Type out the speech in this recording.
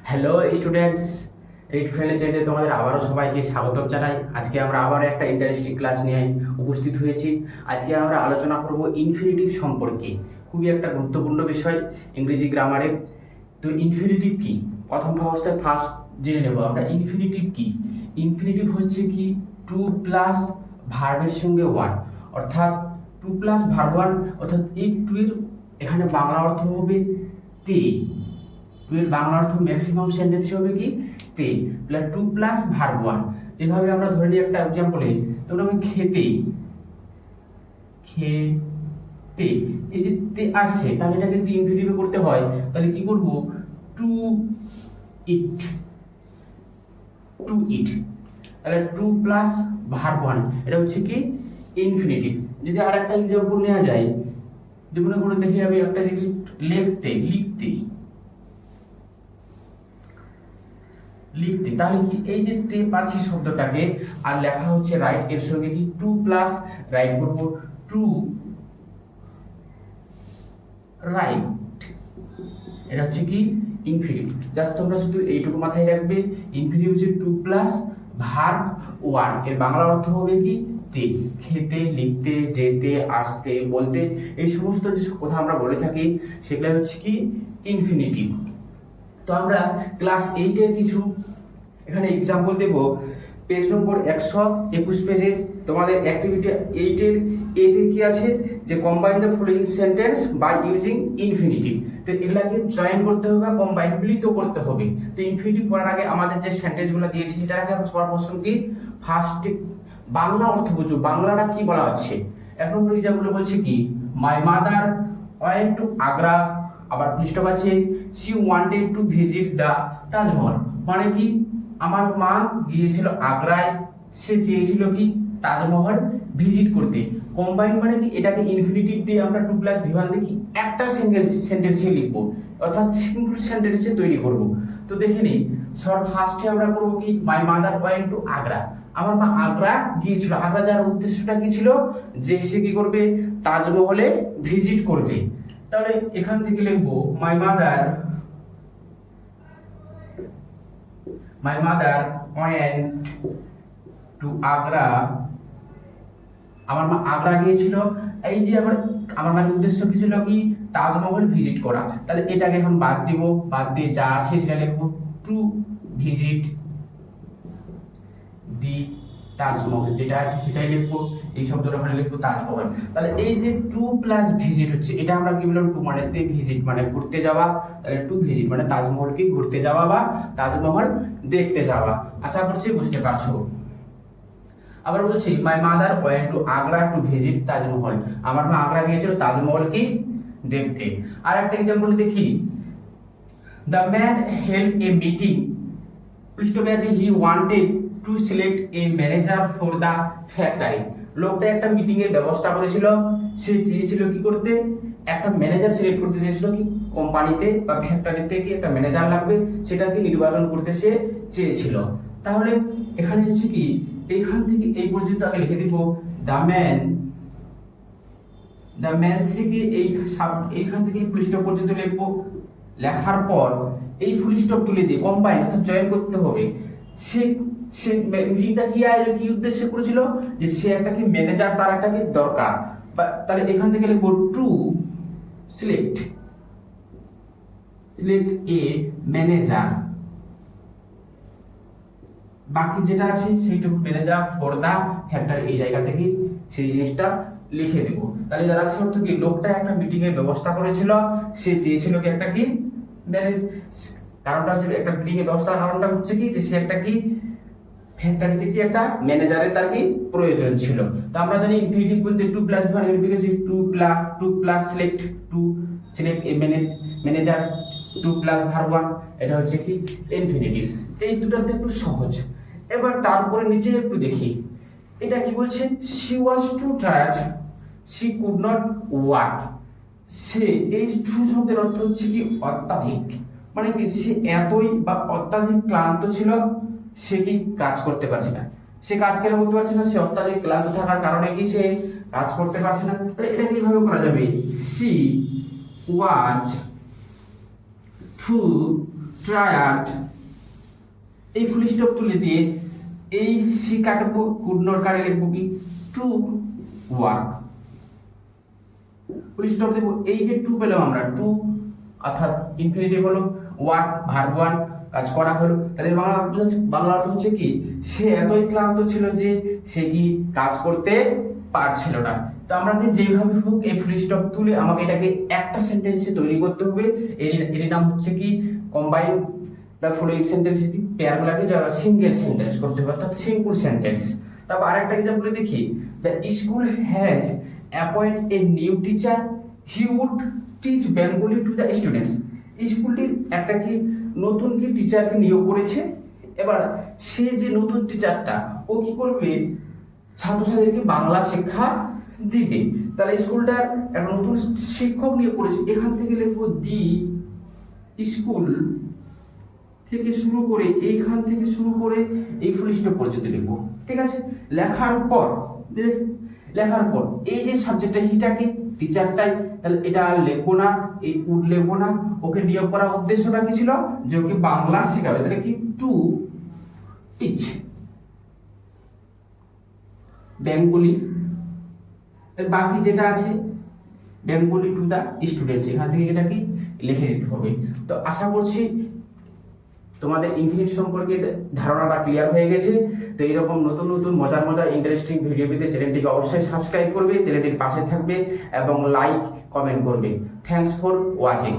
Hello students, read friendly চ্যানেলে তোমাদের আবারও সবাইকে স্বাগত জানাই। আজকে আমরা আবার একটা ইন্টারেস্টিং ক্লাস নিয়ে উপস্থিত হয়েছি। আজকে আমরা আলোচনা করব ইনফিনিটিভ সম্পর্কে। খুবই একটা গুরুত্বপূর্ণ বিষয় ইংরেজি গ্রামারের। তো ইনফিনিটিভ কি প্রথম অবস্থায় ফার্স্ট জেনে নেব আমরা। ইনফিনিটিভ কি? ইনফিনিটিভ হচ্ছে কি টু প্লাস ভার্বের সঙ্গে ওয়ান, অর্থাৎ টু প্লাস ভার্ব ওয়ান, অর্থাৎ এই টু এর এখানে বাংলা অর্থ হবে তে। টু এর বাংলা অর্থ ম্যাক্সিমাম সেন্টেন্স হবে কি তে plus to plus verb one. যেভাবে আমরা ধরে নিই একটা এক্সাম্পলে, যেমন আমি খেতে, খেতে এই যে তে আসছে, তাহলে এটাকে যদি ইনফিনিটিভে করতে হয় তাহলে কি করব? টু ইট, টু ইট, তাহলে টু প্লাস ভার্ব ওয়ান, এটা হচ্ছে কি ইনফিনিটিভ। যদি আর একটা এক্সাম্পল নেওয়া যায়, যেমন করে দেখি আমি একটা দেখি লিখতে, লিখতে, লিখতে, তাহলে কি এই যে তে পাচ্ছি শব্দটাকে, আর লেখা হচ্ছে রাইট, এর সঙ্গে কি টু প্লাস রাইট করব, টু রাইট, এটা হচ্ছে কি ইনফিনিটিভ। জাস্ট তোমরা শুধু এইটুকু মাথায় রাখবে, ইনফিনিটিভ হচ্ছে টু প্লাস ভার্ব ওয়ান, এর বাংলা অর্থ হবে কি তে। খেতে, লিখতে, যেতে, আসতে, বলতে, এই সমস্ত যে কথা আমরা বলে থাকি সেগুলো হচ্ছে কি ইনফিনিটিভ। তো আমরা ক্লাস 8 এর কিছু এখানে এক্সাম্পল দেব। পেজ নম্বর 121 পেজে তোমাদের অ্যাক্টিভিটি 8 এর এতে কি আছে, যে combine the following sentence by using infinitive. তো এগুলাকে জয়েন করতে হবে বা কম্বাইন, মিলিত করতে হবে। তো ইনফিনিটিভ করার আগে আমাদের যে সেন্টেন্সগুলো দিয়েছি এটার আগে সবার প্রশ্ন কি, ফার্স্ট বাংলা অর্থ বুঝো, বাংলাটা কি বলা হচ্ছে। এক নম্বর এক্সাম্পল বলছে কি, my mother went to Agra, আবার পৃষ্ঠব আছে she wanted to visit the Taj Mahal, মানে কি আমার মা গিয়েছিল আগ্রায়, সে চেয়েছিল কি তাজমহল ভিজিট করতে। কম্বাইন মানে কি, এটাকে ইনফিনিটিভ দিয়ে আমরা টু প্লাস ভি1 দিয়ে কি একটা সিঙ্গেল সেন্টেন্সে লিখবো, অর্থাৎ সিম্পল সেন্টেন্সে তৈরি করব। তো দেখে নিই, সর ফার্স্টে আমরা করব কি, my mother went to Agra, আমার মা আগ্রা গিয়েছিল। আগ্রা যাওয়ার উদ্দেশ্যটা কি ছিল, যে সে কি করবে, তাজমহলে ভিজিট করবে। তাহলে এখান থেকে লিখবো my mother went to Agra, আমার মা আগ্রা গিয়েছিল। এই যে আমার মায়ের উদ্দেশ্য কি ছিল, কি তাজমহল ভিজিট করা। তাহলে এটাকে এখন বাদ দিব, বাদ দিয়ে যা আছে সেটা লিখবো টু ভিজিট দি তাজমহল, যেটা আছে সেটাই লিখবো, এই শব্দটা ওখানে লিখবো তাজমহল। তাহলে এই যে টু প্লাস ভিজিট হচ্ছে, এটা আমরা কি বললাম, টু মানে তে, ভিজিট মানে ঘুরতে যাওয়া, তাহলে টু ভিজিট মানে তাজমহলকে ঘুরতে যাওয়া বা তাজমহল দেখতে যাওয়া। আশা করছি বুঝতে পারছো। আবার বলছি my mother went to Agra to visit Taj Mahal, আমার মা আগ্রা গিয়েছিল তাজমহল কি দেখতে। আর একটা এক্সাম্পল দেখি, the man held a meeting, পৃষ্ঠবে আছে he wanted to select a manager for the factory, লোকটা একটা মিটিং এর ব্যবস্থা করেছিল, সে চেয়েছিল কি করতে, একটা ম্যানেজার সিলেক্ট করতে চেয়েছিল, কি কোম্পানিতে বা ফ্যাক্টরিতে কি একটা ম্যানেজার লাগবে, সেটাকে নির্বাচন করতে সে চেয়েছিল। তাহলে এখানে হচ্ছে কি, এইখান থেকে এই পর্যন্ত আগে লিখে দিব দ্য ম্যান থেকে এইখান থেকে ফুল স্টপ পর্যন্ত লিখবো। লেখার পর এই ফুল স্টপ তুলে দিয়ে কম্বাইন অর্থাৎ জয়েন করতে হবে। সে সে মিটিংটা কি আয়োজন, কি উদ্দেশ্যে করেছিল, যে সে একটা কি ম্যানেজার, তার একটা কি দরকার। তাহলে এখান থেকে লিখবো টু সিলেক্ট এ ম্যানেজার, বাকি যেটা আছে সেইটুকু ম্যানেজার ফর দা ফ্যাক্টরি, এই জায়গা থেকে সেই জিনিসটা লিখে দেব। তাহলে যারা আছে অর্থ কি, লোকটা একটা মিটিং এর ব্যবস্থা করেছিল, সে চেয়েছিল কি একটা কি ম্যানেজ, কারণটা হচ্ছে একটা মিটিং এর ব্যবস্থা, কারণটা হচ্ছে কি যে সে একটা কি ফ্যাক্টরিতে কি একটা ম্যানেজারের তার কি প্রয়োজন ছিল। তো আমরা জানি ইনফিনিটিভ বলতে to plus verb implication to plus select a manager, to plus verb one, এটা হচ্ছে কি ইনফিনিটিভ। এই দুটাতে একটু সহজ। এবার তারপরে নিচে একটু দেখি, এটা কি বলছে, she was too tired she could not work, সে, এই টু শব্দের অর্থ হচ্ছে কি অত্যাধিক, মানে কি সে এতই বা অত্যাধিক ক্লান্ত ছিল, সে কি কাজ করতে পারছে না। সে কাজ কেন করতে পারছে না, সে অত্যাধিক ক্লান্ত থাকার কারণে কি সে কাজ করতে পারছে না। তাহলে এটা কিভাবে করা যাবে, she was too ট্রায়াড, এই ফুল স্টপ তুলে দিয়ে এই সি কাটবো, কুড নট কারে লিখবো কি টু ওয়ার্ক, ফুল স্টপ দেবো। এই যে টু পেলাম আমরা, টু অর্থাৎ ইনফিনিটিভ হলো, ওয়ার্ক ভার্ব ওয়ান, কাজ করা হলো। তাহলে বাংলা অর্থ হচ্ছে কি, সে এতই ক্লান্ত ছিল যে সে কি কাজ করতে পারছিল না। তো আমাকে যেভাবে হোক এই ফুল স্টপ তুলে আমাকে এটাকে একটা সেন্টেন্সে তৈরি করতে হবে। এর নাম হচ্ছে কি কম্বাইন দ্য ফলোইং সেন্টেন্স, পেয়ারগুলোকে যারা সিঙ্গেল সেন্টেন্স করতে হবে, অর্থাৎ সিম্পল সেন্টেন্স। তারপর আরেকটা এক্সাম্পল দেখি, the school has appoint a new teacher, he would teach Bengali to the students. স্কুলটির একটা কি নতুন কি টিচারকে নিয়োগ করেছে। এবার সে যে নতুন টিচারটা ও কি করবে, ছাত্রছাত্রীদেরকে বাংলা শিক্ষা দিবে। তাহলে স্কুলটার একটা নতুন শিক্ষক নিয়োগ করেছে, এখান থেকে লিখবো দি স্কুল থেকে শুরু করে, এইখান থেকে শুরু করে এই ফুল স্টপ পর্যন্ত লিখবো। ঠিক আছে, লেখার পর এই যে সাবজেক্টটা হিটাকে টিচারটাই, তাহলে এটা আর লিখবো না, এই উড লিখবো না। ওকে নিয়োগ করার উদ্দেশ্যটা কি ছিল, যে ওকে বাংলা শেখাবে, তাহলে কি টু টিচ বেঙ্গলি। বাকি যেটা আছে বেঙ্গলি টু দা স্টুডেন্টস, এখান থেকে এটা কি লিখে দিতে হবে। তো আশা করছি তোমাদের ইনফিনিট সম্পর্কে ধারণাটা ক্লিয়ার হয়ে গেছে। তো এইরকম নতুন নতুন মজার ইন্টারেস্টিং ভিডিও পেতে চ্যানেলটিকে অবশ্যই সাবস্ক্রাইব করবে, চ্যানেলটির পাশে থাকবে এবং লাইক কমেন্ট করবে। Thanks for watching.